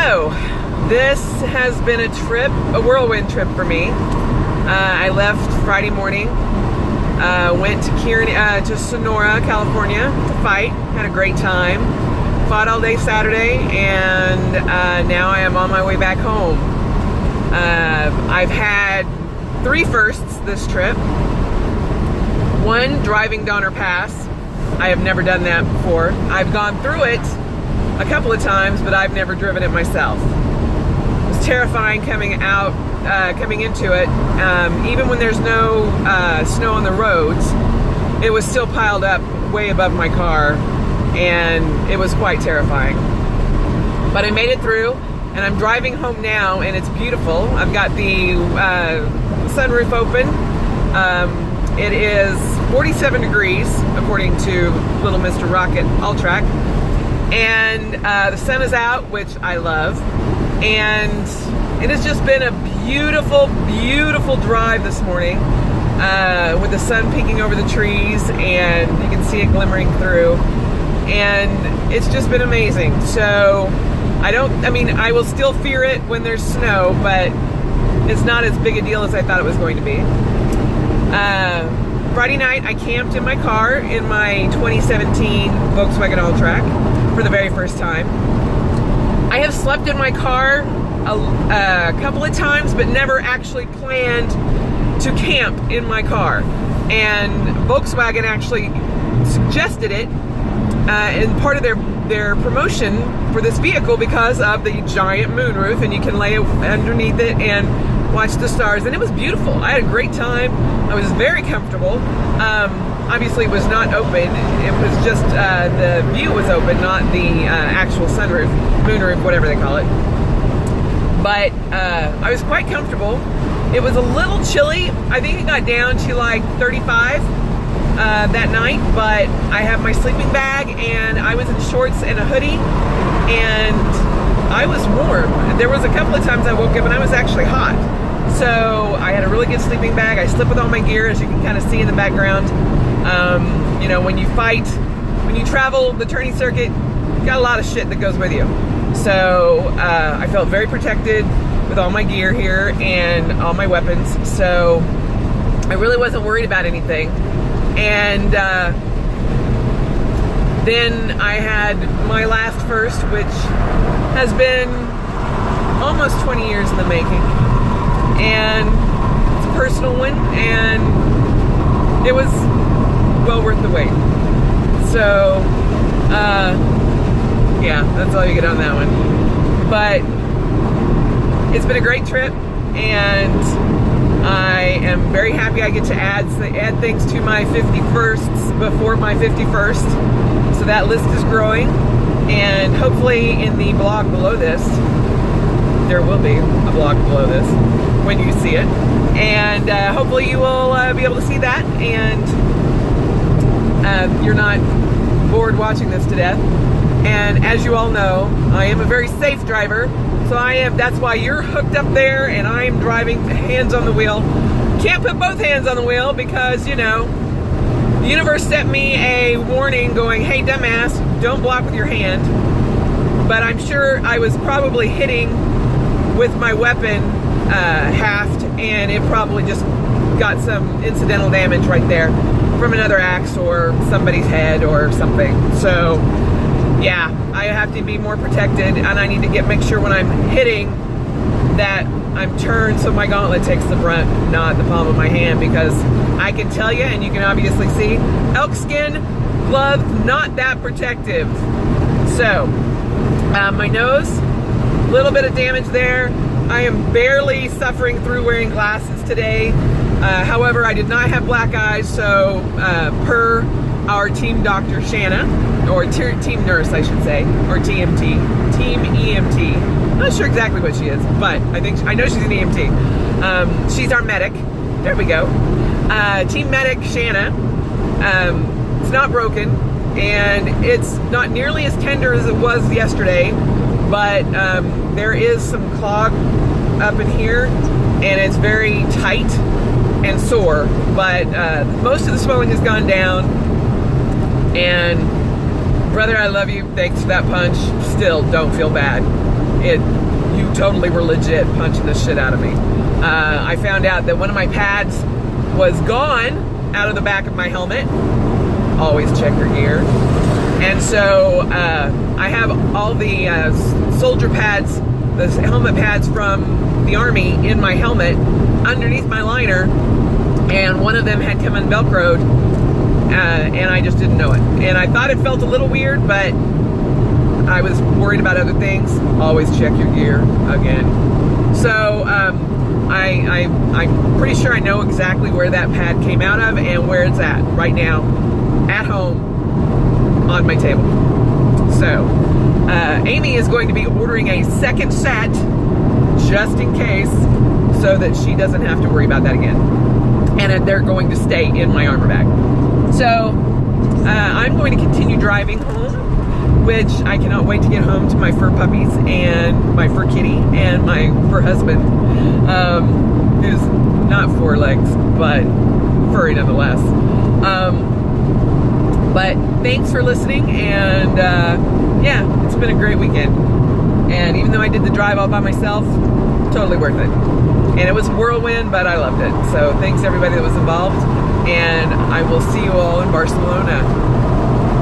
So, this has been a trip, a whirlwind trip for me. I left Friday morning, went to Sonora, California to fight, had a great time. Fought all day Saturday, and now I am on my way back home. I've had 3 firsts this trip. One, driving Donner Pass. I have never done that before. I've gone through it a couple of times, but I've never driven it myself. It was terrifying coming into it. Even when there's no snow on the roads, it was still piled up way above my car, and it was quite terrifying. But I made it through, and I'm driving home now, and it's beautiful. I've got the sunroof open. It is 47 degrees, according to Little Mr. Rocket All-Track. And the sun is out, which I love. And it has just been a beautiful, beautiful drive this morning, with the sun peeking over the trees, and you can see it glimmering through. And it's just been amazing. So I will still fear it when there's snow, but it's not as big a deal as I thought it was going to be. Friday night, I camped in my car in my 2017 Volkswagen All-Track for the very first time. I have slept in my car a couple of times, but never actually planned to camp in my car. And Volkswagen actually suggested it in part of their promotion for this vehicle because of the giant moonroof, and you can lay underneath it and watch the stars, and it was beautiful. I had a great time. I was very comfortable. Obviously it was not open. It was just the view was open, not the actual sunroof, moonroof, whatever they call it. But I was quite comfortable. It was a little chilly. I think it got down to like 35 that night, but I have my sleeping bag, and I was in shorts and a hoodie, and I was warm. There was a couple of times I woke up and I was actually hot. So I had a really good sleeping bag. I slept with all my gear, as you can kind of see in the background. When you fight, when you travel the tourney circuit, you got a lot of shit that goes with you. So I felt very protected with all my gear here and all my weapons. So I really wasn't worried about anything. And then I had my last first, which has been almost 20 years in the making. And it's a personal one, and it was well worth the wait. So, yeah, that's all you get on that one. But it's been a great trip, and I am very happy I get to add things to my 51sts before my 51st. So that list is growing, and hopefully in the blog below this, there will be a blog below this when you see it, and hopefully you will be able to see that, and you're not bored watching this to death. And as you all know, I am a very safe driver, so that's why you're hooked up there and I'm driving hands on the wheel. Can't put both hands on the wheel because, the universe sent me a warning going, hey dumbass, don't block with your hand. But I'm sure I was probably hitting with my weapon haft, and it probably just got some incidental damage right there from another axe or somebody's head or something. So yeah, I have to be more protected, and I need to make sure when I'm hitting that I'm turned so my gauntlet takes the brunt, not the palm of my hand, because I can tell you, and you can obviously see, elk skin gloves not that protective. So my nose, a little bit of damage there. I am barely suffering through wearing glasses today. However, I did not have black eyes, so per our team doctor, Shanna, or team nurse, I should say, or TMT, team EMT. I'm not sure exactly what she is, but I know she's an EMT. She's our medic. There we go. Team medic, Shanna. It's not broken, and it's not nearly as tender as it was yesterday, but there is some clog up in here, and it's very tight and sore, but most of the swelling has gone down, and brother, I love you, thanks for that punch. Still don't feel bad. you totally were legit punching the shit out of me. I found out that one of my pads was gone out of the back of my helmet. Always check your gear. And so I have all the soldier pads, the helmet pads from the Army in my helmet underneath my liner, and one of them had come unvelcroed, and I just didn't know it. And I thought it felt a little weird, but I was worried about other things. Always check your gear again. So I'm pretty sure I know exactly where that pad came out of and where it's at right now, at home on my table. So Amy is going to be ordering a second set just in case, so that she doesn't have to worry about that again. And they're going to stay in my armor bag. So I'm going to continue driving home, which I cannot wait to get home to my fur puppies and my fur kitty and my fur husband, who's not 4 legs, but furry nonetheless. But thanks for listening, and yeah, it's been a great weekend. And even though I did the drive all by myself, totally worth it. And it was a whirlwind, but I loved it. So thanks everybody that was involved, and I will see you all in Barcelona.